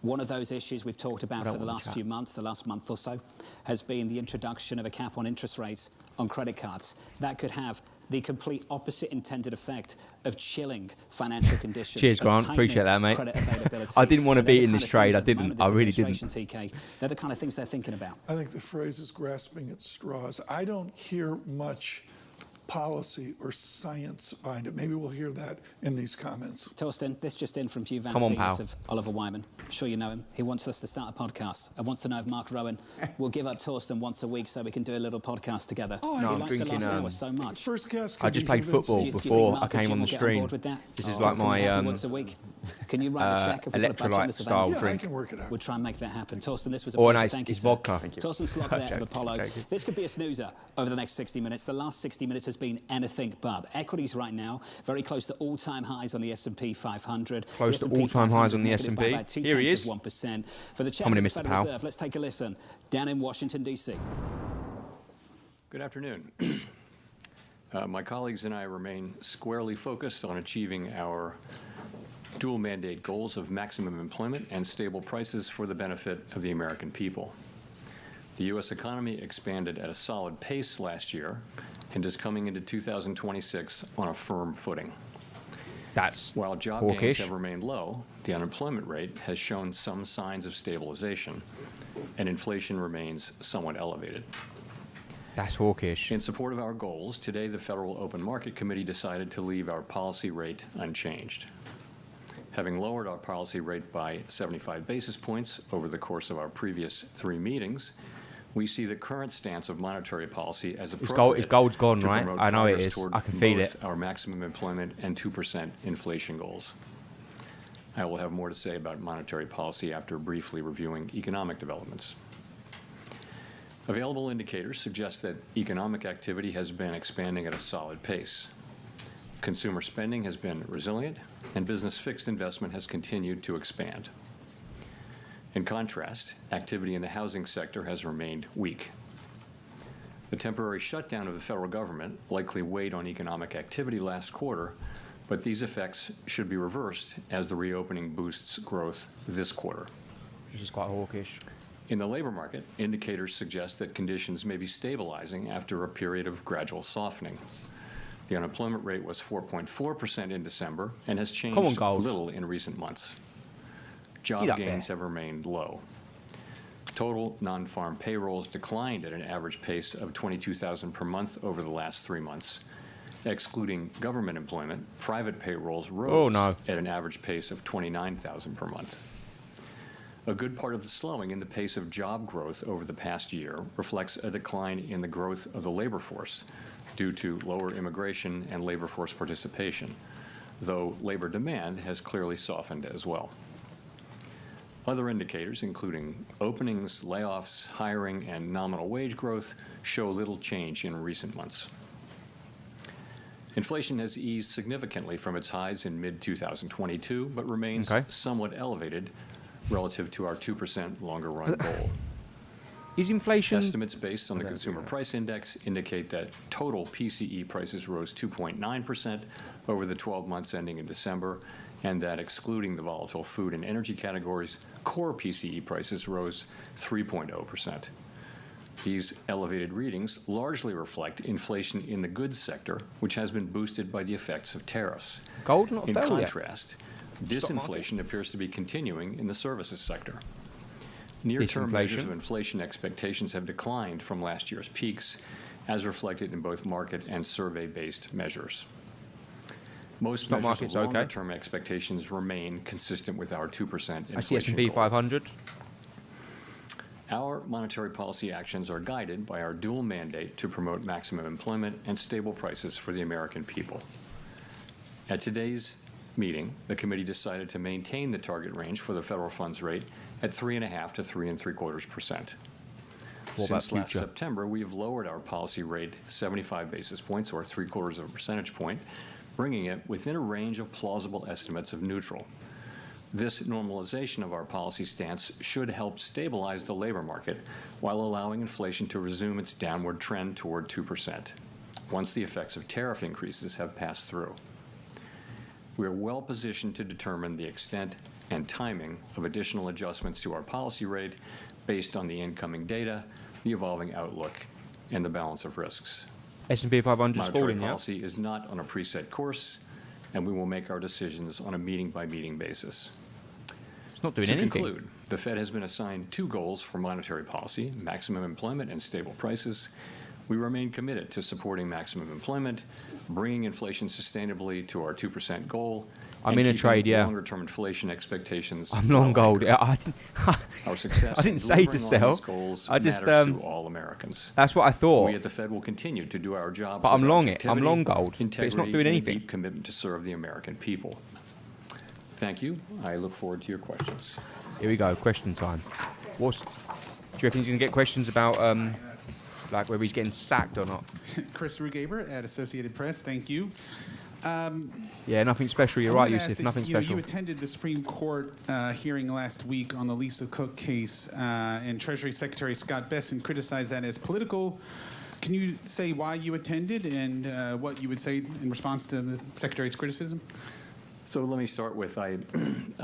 One of those issues we've talked about for the last few months, the last month or so, has been the introduction of a cap on interest rates on credit cards. That could have the complete opposite intended effect of chilling financial conditions. Cheers, Grant. Appreciate that, mate. Credit availability. I didn't want to be in this trade. I didn't. I really didn't. TK, they're the kind of things they're thinking about. I think the phrase is grasping at straws. I don't hear much policy or science behind it. Maybe we'll hear that in these comments. Torsten, this just in from Hugh Van Come on, Steenis pal. of Oliver Wyman. I'm sure you know him. He wants us to start a podcast. I wants to know if Mark Rowan will give up Torsten once a week so we can do a little podcast together. Oh, No, he I'm likes the drinking, last hour so much. First guest. I just played football before I came on the stream. This is like my once a week. Can you write a check if we've got a budget on this electrolyte style event? Yeah, I drink. can work it out. We'll try and make that happen. Torsten, this was a Or pleasure. nice, Thank you, it's sir. vodka. Torsten Slot there of Joking, Apollo. joking. This could be a snoozer over the next 60 minutes. The last 60 minutes has been anything but. Equities right now, very close to all-time highs on the S&P 500. Close to The S&P all-time highs on the 500 negative by S&P. about Here he is. 0.2%. For the Coming chairman in, of the Mr. Federal Powell. Reserve, let's take a listen. Down in Washington, D.C. Good afternoon. My colleagues and I remain squarely focused on achieving our dual mandate goals of maximum employment and stable prices for the benefit of the American people. The U.S. economy expanded at a solid pace last year and is coming into 2026 on a firm footing. That's While job hawkish. gains have remained low, the unemployment rate has shown some signs of stabilization, and inflation remains somewhat elevated. That's hawkish. In support of our goals, today the Federal Open Market Committee decided to leave our policy rate unchanged. Having lowered our policy rate by 75 basis points over the course of our previous 3 meetings, we see the current stance of monetary policy as appropriate. Gold's gone, to right? promote I know it progress is. toward I can feel both it. our maximum employment and 2% inflation goals. I will have more to say about monetary policy after briefly reviewing economic developments. Available indicators suggest that economic activity has been expanding at a solid pace. Consumer spending has been resilient, and business fixed investment has continued to expand. In contrast, activity in the housing sector has remained weak. The temporary shutdown of the federal government likely weighed on economic activity last quarter, but these effects should be reversed as the reopening boosts growth this quarter. This is quite hawkish. In the labor market, indicators suggest that conditions may be stabilizing after a period of gradual softening. The unemployment rate was 4.4% in December and has changed little in recent months. Job gains have remained low. Total non-farm payrolls declined at an average pace of 22,000 per month over the last 3 months. Excluding government employment, private payrolls rose at an average pace of 29,000 per month. A good part of the slowing in the pace of job growth over the past year reflects a decline in the growth of the labor force due to lower immigration and labor force participation, though labor demand has clearly softened as well. Other indicators, including openings, layoffs, hiring, and nominal wage growth, show little change in recent months. Inflation has eased significantly from its highs in mid-2022, but remains somewhat elevated relative to our 2% longer-run goal. Is inflation... Estimates based on the Consumer Price Index indicate that total PCE prices rose 2.9% over the 12 months ending in December, and that excluding the volatile food and energy categories, core PCE prices rose 3.0%. These elevated readings largely reflect inflation in the goods sector, which has been boosted by the effects of tariffs. Gold not In fell contrast, disinflation appears to be continuing in the services sector. Near-term measures of inflation expectations have declined from last year's peaks, as reflected in both market and survey-based measures. Most measures of longer-term expectations remain consistent with our 2% inflation I see S&P goal. 500. Our monetary policy actions are guided by our dual mandate to promote maximum employment and stable prices for the American people. At today's meeting, the committee decided to maintain the target range for the federal funds rate at 3.5% to 3.75%. Since last September, we have lowered our policy rate 75 basis points, or 0.75 of a percentage point, bringing it within a range of plausible estimates of neutral. This normalization of our policy stance should help stabilize the labor market while allowing inflation to resume its downward trend toward 2%, once the effects of tariff increases have passed through. We are well positioned to determine the extent and timing of additional adjustments to our policy rate based on the incoming data, the evolving outlook, and the balance of risks. S&P 500 is falling, Monetary policy is not on a preset course, and we will make our decisions on a meeting-by-meeting basis. It's not doing anything. To conclude, the Fed has been assigned two goals for monetary policy: maximum employment and stable prices. We remain committed to supporting maximum employment, bringing inflation sustainably to our 2% goal. I'm in a trade, yeah. Longer-term inflation expectations. I'm long gold. Our success. I didn't say to sell. I just matters to all Americans. That's what I thought. We at the Fed will continue to do our job. But I'm long it. I'm long gold. But it's not doing anything. And a deep commitment to serve the American people. Thank you. I look forward to your questions. Here we go. Question time. Do you reckon he's going to get questions about like whether he's getting sacked or not? Chris Rugaber at Associated Press. Thank you. Yeah, nothing special. You're right, Yusuf. Nothing special. You attended the Supreme Court hearing last week on the Lisa Cook case, and Treasury Secretary Scott Bessent criticized that as political. Can you say why you attended and what you would say in response to the Secretary's criticism? So let me start with I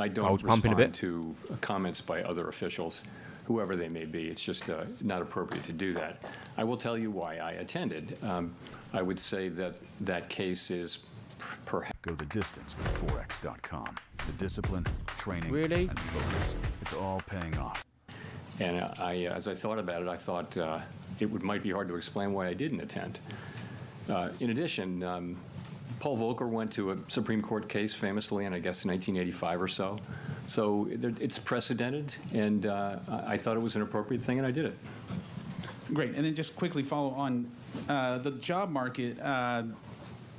don't respond to comments by other officials, whoever they may be. It's just not appropriate to do that. I will tell you why I attended. I would say that that case is perhaps... Go the distance with Forex.com. The discipline, training, and focus. It's all paying off. And as I thought about it, I thought it might be hard to explain why I didn't attend. In addition, Paul Volcker went to a Supreme Court case famously in, I guess, 1985 or so. So it's precedented, and I thought it was an appropriate thing, and I did it. Great. And then just quickly follow on the job market.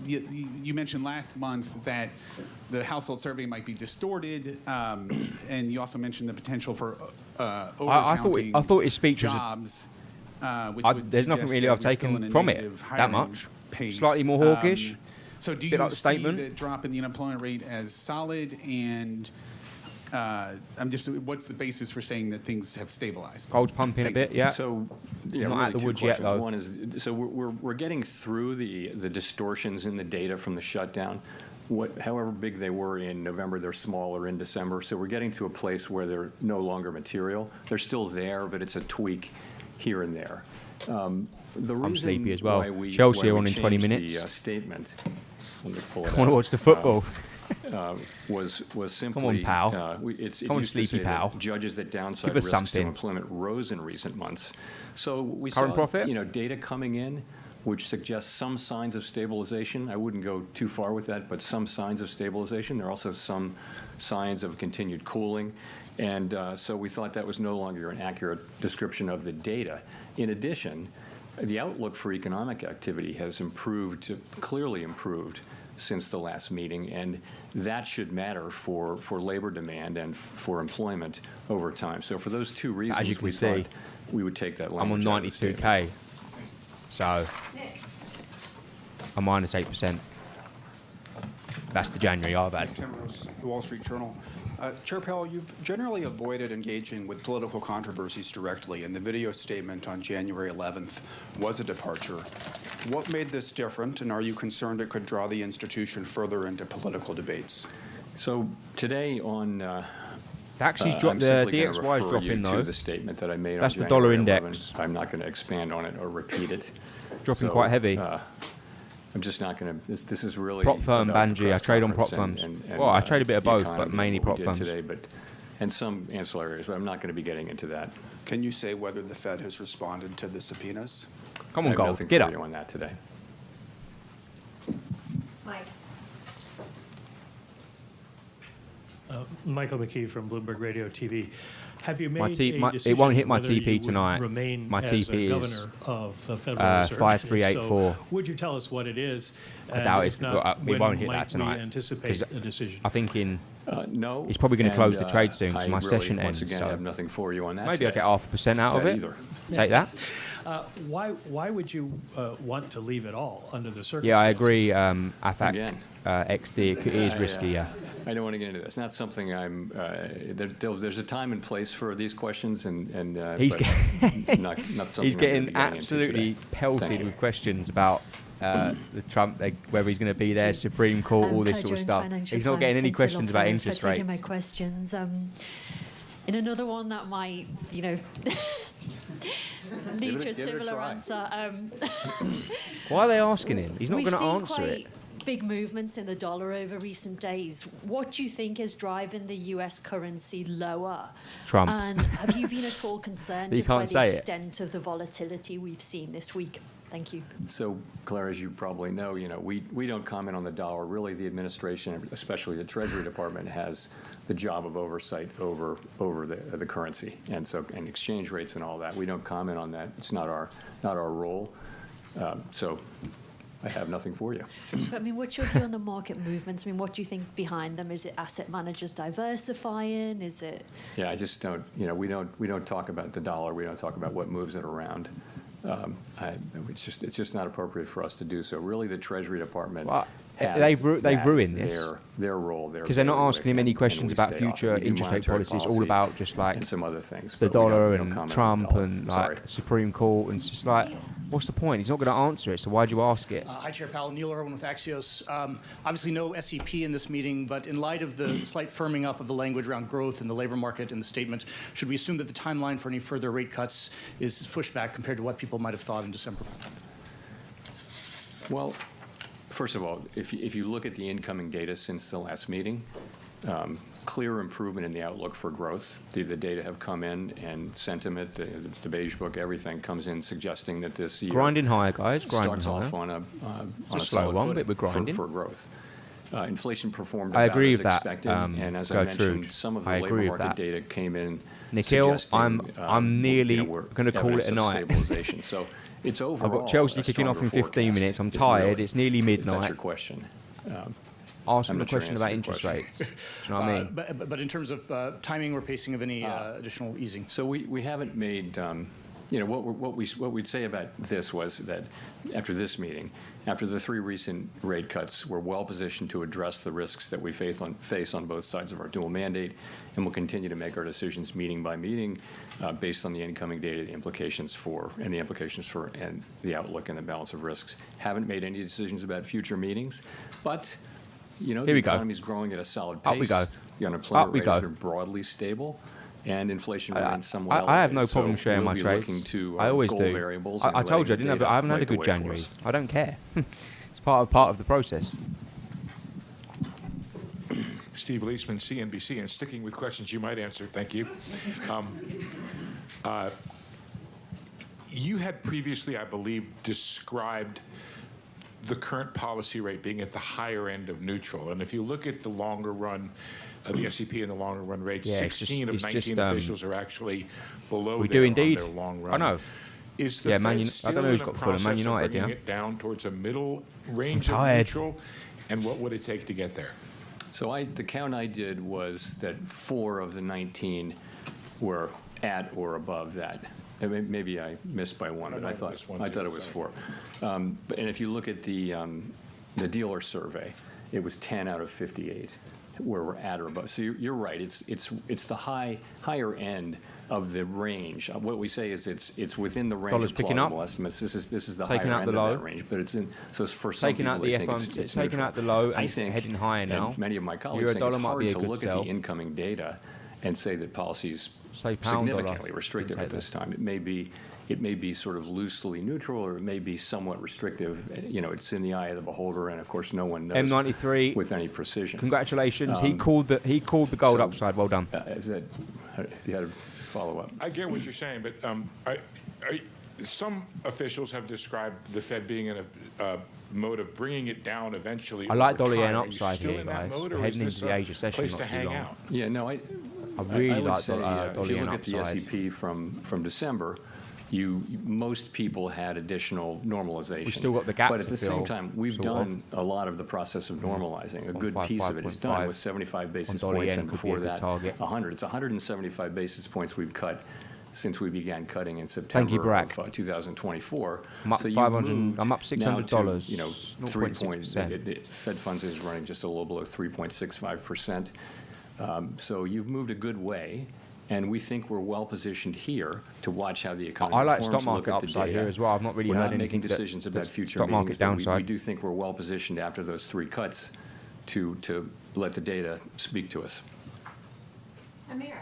You mentioned last month that the household survey might be distorted, and you also mentioned the potential for overcounting I thought his speech jobs, there's nothing really I've taken from it that much. Pace. Slightly more hawkish. So do you see the drop in the unemployment rate as solid? And what's the basis for saying that things have stabilized? Gold's pumping a bit, yeah. So, yeah, not really at the two woods yet, questions. though. One is, so we're getting through the distortions in the data from the shutdown. However big they were in November, they're smaller in December. So we're getting to a place where they're no longer material. They're still there, but it's a tweak here and there. I'm sleepy as well. Chelsea are on in 20 minutes. The statement. Let me pull it I want to watch the football. Was simply... Come on, pal. Come on, sleepy pal. Judges that downside risks to employment rose in recent months. So we saw, profit? data coming in, which suggests some signs of stabilization. I wouldn't go too far with that, but some signs of stabilization. There are also some signs of continued cooling. And so we thought that was no longer an accurate description of the data. In addition, the outlook for economic activity has improved, clearly improved, since the last meeting, and that should matter for labor demand and for employment over time. So for those two reasons, as you can we see, thought we would take that I'm on language out of the 92K, so I'm minus 8%. That's the January I've had. Tim Rose, The Wall Street Journal. Chair Powell, you've generally avoided engaging with political controversies directly, and the video statement on January 11th was a departure. What made this different, and are you concerned it could draw the institution further into political debates? So today on Taxis dropped, the DXY is dropping though. To the statement that I made That's on the dollar January index. 11th. I'm not going to expand on it or repeat it. Dropping quite heavy. I'm just not going to. This is really prop firm about the Banji. I press trade on prop conference firms. and, Well, I trade a bit of the both, economy but mainly and what prop we firms. did today, and some ancillary areas, but I'm not going to be getting into that. Can you say whether the Fed has responded to the subpoenas? Come I on, have Gold, nothing get for up. you on that today. Mike. Michael McKee from Bloomberg Radio TV. Have you made My a decision it won't hit my whether you TP would tonight. Remain My as TP a is, governor of the Federal Reserve? 5384. So would you tell us what it is? I doubt if it's. not, We when won't hit might that tonight. We anticipate 'Cause a decision. I think in. No. He's probably going to close the and, trade soon, I because my really, session once ends. again, So have nothing for you on that. maybe I'll today. get 0.5% out of That it. either. Take that. Why would you want to leave it all under the circumstances? Yeah, I agree. AFAC Again. XD it is risky. Yeah. I don't want to get into this. It's not something I'm. There's a time and place for these questions, and He's but not something. He's I'm gonna be getting into absolutely today. pelted Thank you. with questions about the Trump, whether he's going to be there, Supreme Court, all this Claire sort of Jones, stuff. Financial He's not Times. getting any Thanks a lot questions about for interest taking my rates. questions. In another one that might, lead Give to a it a similar try. answer. Why are they asking him? He's not We've going to seen answer quite it. big movements in the dollar over recent days. What do you think is driving the US currency lower? Trump. And have you been at all concerned You just by can't the say it. extent of the volatility we've seen this week? Thank you. So, Claire, as you probably know, we don't comment on the dollar. Really, the administration, especially the Treasury Department, has the job of oversight over the currency and exchange rates and all that. We don't comment on that. It's not our role. So, I have nothing for you. But, what's your view on the market movements? What do you think behind them? Is it asset managers diversifying? Is it? Yeah, I just don't. We don't talk about the dollar. We don't talk about what moves it around. It's just not appropriate for us to do so. Really, the Treasury Department they've ruined this. Their role because they're not asking him any questions about future interest rate policy. It's all about just like and some other things. the but we dollar don't and comment on Trump the dollar. and Sorry. Supreme Court, and it's just like, what's the point? He's not going to answer it, so why'd you ask it? Hi, Chair Powell. Neil Irwin with Axios. Obviously, no SEP in this meeting, but in light of the slight firming up of the language around growth in the labor market in the statement, should we assume that the timeline for any further rate cuts is pushed back compared to what people might have thought in December? Well, first of all, if you look at the incoming data since the last meeting, clear improvement in the outlook for growth. The data have come in, and sentiment, the Beige Book, everything comes in suggesting that this year Grinding higher, guys. Grinding starts higher. off on a slow solid one, footing but we're grinding. for growth. Inflation performed I about agree as with that, expected, and as I Gertrude. mentioned, some of the I labor agree with market that. data came in Nikhil, suggesting, I'm nearly we're gonna call evidence it a of night. Stabilization. So it's overall I've got Chelsea a kicking off in stronger 15 forecast, minutes. I'm is tired. really- It's nearly if that's midnight. your question. Ask I'm him a not sure question I about answered your interest question. rates. Do you know what I mean? But in terms of timing or pacing of any additional easing? So we haven't made, what we'd say about this was that after this meeting, after the 3 recent rate cuts, we're well positioned to address the risks that we face on both sides of our dual mandate, and we'll continue to make our decisions meeting by meeting based on the incoming data, the implications for and the outlook and the balance of risks. Haven't made any decisions about future meetings, but the we go. economy is growing at a solid pace. Up we go. The unemployment Up we rate go. has been broadly stable, and inflation remains somewhat elevated. I have no problem So sharing we'll my be trades. looking to I always goal do. variables I and told you letting the I data haven't had a light the good way for January. us. I don't care. It's part of the process. Steve Leisman, CNBC, and sticking with questions you might answer. Thank you. You had previously, I believe, described the current policy rate being at the higher end of neutral. And if you look at the longer run, the S&P and the longer run rates, Yeah, 16 of 19 officials are actually below we there do indeed. on their long run. I know. Is the Yeah, Fed still I don't know who's in got a Fulham, Man process of United, bringing yeah? it down towards a middle range of tired. neutral? And what would it take to get there? So the count I did was that 4 of the 19 were at or above that. Maybe I missed by 1, but I thought it was 4. And if you look at the dealer survey, it was 10 out of 58 where we're at or above. So you're right. It's the higher end of the range. What we say is it's within the range Dollars of picking plausible up. estimates. This is the Taking higher out end the of low. that range, but it's in. So for some Taking people, out they the think FOMC, it's taking neutral. out the low, and I it's think, heading higher now. and many of my colleagues Euro think dollar it's might hard be a to good look at sell. the incoming data and say that policy's Say pound dollar. significantly restrictive Take at this time. It may be sort of loosely neutral, or it may be somewhat restrictive. It's in the eye of the beholder, and of course, no one knows M93 with any precision. Congratulations. He called the gold upside. Well done. If you had a follow-up. I get what you're saying, but some officials have described the Fed being in a mode of bringing it down eventually. I like over dollar yen time. Are you upside still here, in that guys. mode, We're or is heading this into the a Asia session place not to too hang long. out? Yeah, no, I really would like say, dollar if you yen look at the upside. S&P from December, most people had additional normalization. We still got the gap But at to the same fill, time, we've sort done a lot of the process of normalizing. A good piece of it is 155.5 done with 75 basis dollar points, yen and could be before a good that, target. 100. It's 175 basis points we've cut since we began cutting in Thank September you, Brack. of 2024. I'm up So you 500. moved I'm up now to, $600. 3 points. 0.6%. Fed funds is running just a little below 3.65%. So you've moved a good way, and we think we're well positioned here to watch how the economy I like performs, stock look market at the upside data. here as well. I've not really We're heard not anything making decisions about that's future stock meetings, market but downside. we do think we're well positioned after those 3 cuts to let the data speak to us. Amira.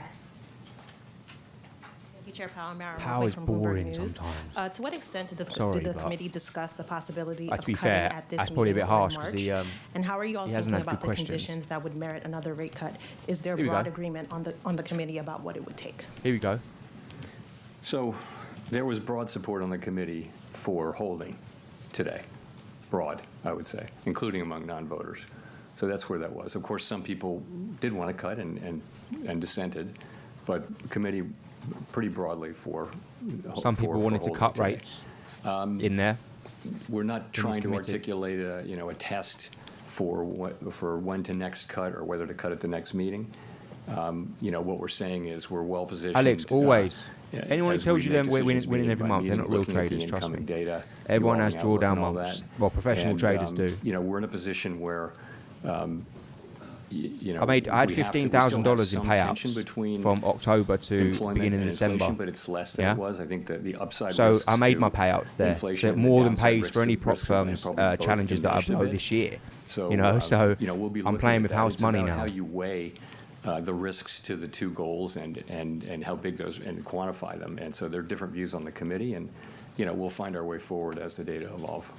Thank you, Chair Powell. Amira Powell Mobley is from boring Bloomberg News. sometimes. To what extent did the Sorry, but committee discuss the possibility to of be cutting fair, at this that's probably a meeting bit or in harsh 'cause March? he, And how are you all he hasn't thinking had about good the questions. conditions that would merit another rate cut? Is there Here we broad go. agreement on the committee about what it would take? Here we go. So there was broad support on the committee for holding today. Broad, I would say, including among non-voters. So that's where that was. Of course, some people did want to cut and dissented, but the committee pretty broadly for Some people wanted to holding cut today. rates in there. We're not trying to committee. articulate a test for when to next cut or whether to cut at the next meeting. What we're saying is we're well positioned. Alex, always. Anyone who as tells we you make they're winning decisions every meeting by month, they're meeting, not real looking at the traders, trust me. incoming data, Everyone has evolving outlook drawdown and all months. that. Well, professional And, traders do. We're in a position where I had $15,000 in payouts from October to beginning of December. But it's less than it was. I think that the upside. So risks I made to my payouts there. So inflation it and more the than downside pays for any risks prop of firms probably both challenges that I diminished a blow bit. this year. So We'll be I'm playing looking with at that. house It's money about now. How you weigh the risks to the 2 goals and how big those and quantify them. And so there are different views on the committee, and we'll find our way forward as the data evolve.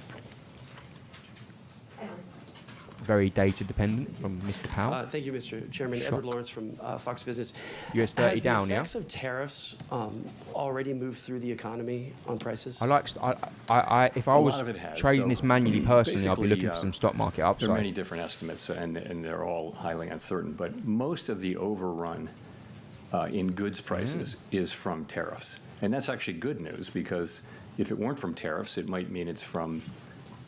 Very data dependent from Mr. Powell. Thank you, Mr. Chairman. Shock. Edward Lawrence from Fox Business. US 30 Has down, the yeah? effects of tariffs already moved through the economy on prices? If I A was lot of it has. trading So this manually personally, I'd be basically, looking for some stock market upside. There are many different estimates, and they're all highly uncertain. But most of the overrun in goods prices is from tariffs. And that's actually good news, because if it weren't from tariffs, it might mean it's from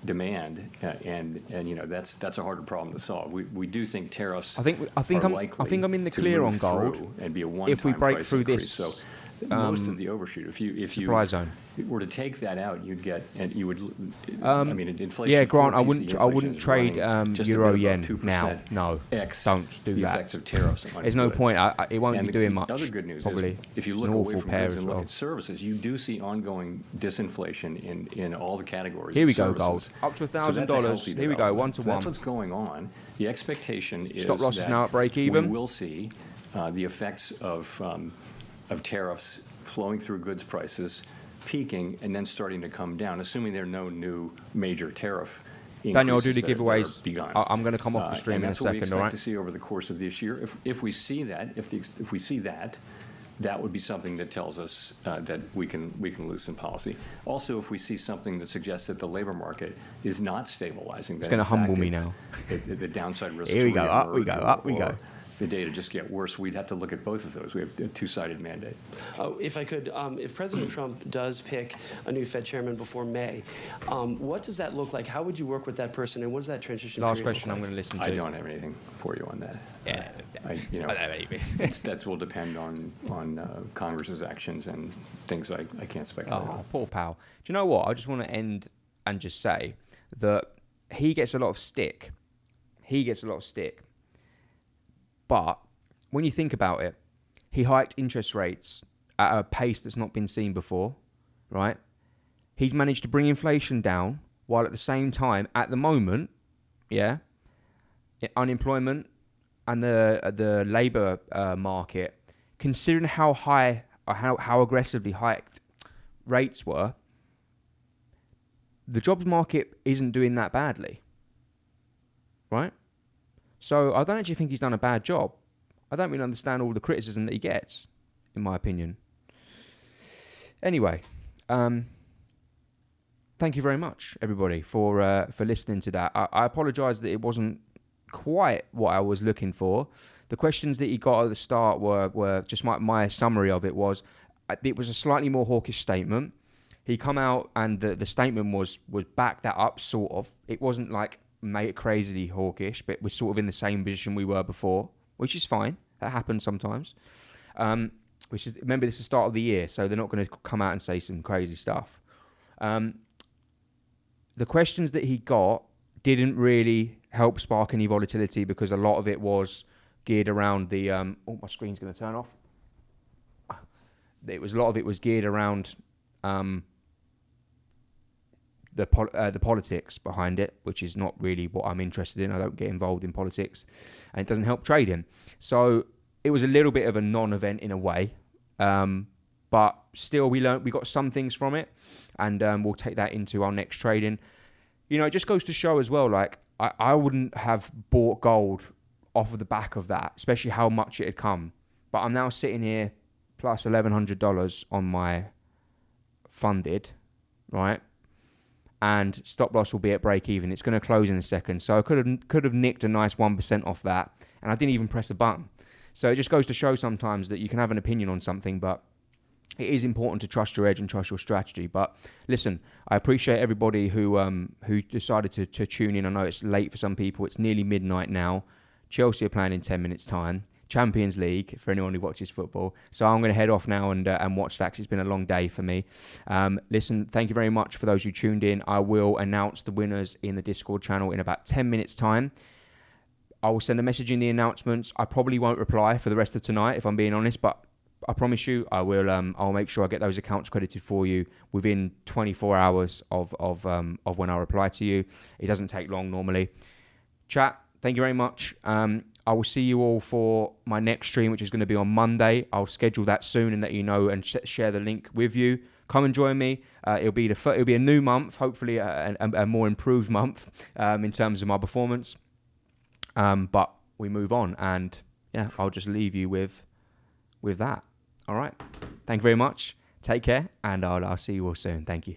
demand, and that's a harder problem to solve. We do think tariffs I think are I'm likely in the to clear move on gold. through and be a If we one-time break price through increase. this, So most of the overshoot, if you supply zone. were to take that out, you'd get, and you would. inflation. Yeah, Grant, core I PCE wouldn't inflation is trade running just a euro bit yen above 2% now. No, X don't do the that. effects of tariffs on There's no goods. point. It won't And be the doing much. Other good news probably. is, if you It's look an away awful from pair goods as and look well. at services, you do see ongoing disinflation in all the categories. Here of we go, services. gold. Up to So that's a $1,000. healthy Here we go, development. 1 to So 1. That's what's going on. The expectation is Stop loss is that now at break even. we will see the effects of tariffs flowing through goods prices, peaking, and then starting to come down, assuming there are no new major tariff increases. Daniel, I'll do the that are giveaways. begun. I'm going to come off the stream And in a that's what we second, expect all right? to see over the course of this year. If we see that, if we see that, that would be something that tells us that we can loosen policy. Also, if we see something that suggests that the labor market is not stabilizing, it's going to humble me now. The downside risk. Here we go, up we go, up we go. The data just get worse. We'd have to look at both of those. We have a two-sided mandate. If I could, if President Trump does pick a new Fed chairman before May, what does that look like? How would you work with that person, and what does that transition Last period question look I'm like? going to listen to. I don't have anything for you on that. Yeah. I don't have anything. That will depend on Congress's actions and things I can't speculate on. Poor pal. Do you know what? I just want to end and just say that he gets a lot of stick. But when you think about it, he hiked interest rates at a pace that's not been seen before, right? He's managed to bring inflation down while at the same time, at the moment, unemployment and the labour market, considering how high or how aggressively hiked rates were, the jobs market isn't doing that badly, right? So I don't actually think he's done a bad job. I don't really understand all the criticism that he gets, in my opinion. Anyway, thank you very much, everybody, for listening to that. I apologise that it wasn't quite what I was looking for. The questions that he got at the start were just my summary of it was a slightly more hawkish statement. He come out and the statement was back that up, sort of. It wasn't like made it crazily hawkish, but we're sort of in the same position we were before, which is fine. That happens sometimes. Remember, this is the start of the year, so they're not going to come out and say some crazy stuff. The questions that he got didn't really help spark any volatility because a lot of it was geared around the... my screen's going to turn off. A lot of it was geared around... the politics behind it, which is not really what I'm interested in. I don't get involved in politics, and it doesn't help trading. So it was a little bit of a non-event in a way, but still we got some things from it, and we'll take that into our next trading. It just goes to show as well, like I wouldn't have bought gold off of the back of that, especially how much it had come. But I'm now sitting here plus $1,100 on my funded, right? And stop loss will be at break even. It's going to close in a second. So I could have nicked a nice 1% off that, and I didn't even press a button. So it just goes to show sometimes that you can have an opinion on something, but it is important to trust your edge and trust your strategy. But listen, I appreciate everybody who decided to tune in. I know it's late for some people. It's nearly midnight now. Chelsea are playing in 10 minutes' time. Champions League for anyone who watches football. So I'm going to head off now and watch that because it's been a long day for me. Listen, thank you very much for those who tuned in. I will announce the winners in the Discord channel in about 10 minutes' time. I will send a message in the announcements. I probably won't reply for the rest of tonight, if I'm being honest, but I promise you I will. I'll make sure I get those accounts credited for you within 24 hours of when I reply to you. It doesn't take long normally. Chat, thank you very much. I will see you all for my next stream, which is going to be on Monday. I'll schedule that soon and let you know and share the link with you. Come and join me. It'll be a new month, hopefully a more improved month in terms of my performance. But we move on, and I'll just leave you with that. All right. Thank you very much. Take care, and I'll see you all soon. Thank you.